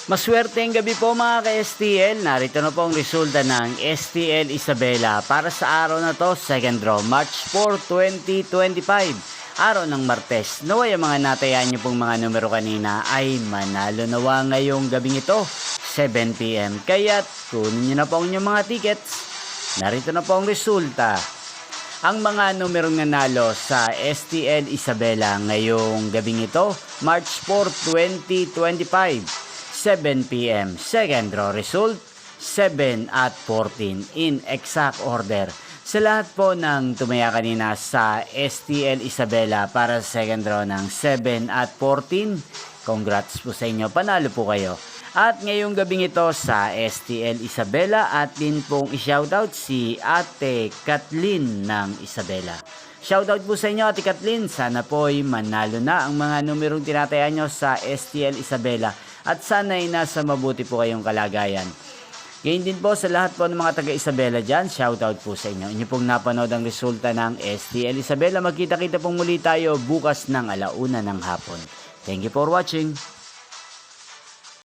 Maswerteng gabi po mga ka-STL. Narito na po ang resulta ng STL Isabela para sa araw na to, second draw, March 4, 2025. Araw ng Martes. Naway ang mga natayaan nyo pong mga numero kanina ay manalo nawa ngayong gabing ito, 7 PM. Kaya't kunin nyo na po ang inyong mga tickets. Narito na po ang resulta. Ang mga numerong nanalo sa STL Isabela ngayong gabing ito, March 4, 2025. 7 PM. Second draw result, 7 at 14 in exact order. Sa lahat po ng tumaya kanina sa STL Isabela para sa second draw ng 7 at 14, congrats po sa inyo, panalo po kayo. At ngayong gabing ito sa STL Isabela at din pong i-shoutout si Ate Kathleen ng Isabela. Shoutout po sa inyo Ate Kathleen, sana po'y manalo na ang mga numerong tinataya nyo sa STL Isabela. At sana'y nasa mabuti po kayong kalagayan. Ngayon din po sa lahat po ng mga taga-Isabela dyan, shoutout po sa inyo. Inyo pong napanood ang resulta ng STL Isabela. Magkita-kita pong muli tayo bukas ng 1:00 ng hapon. Thank you for watching.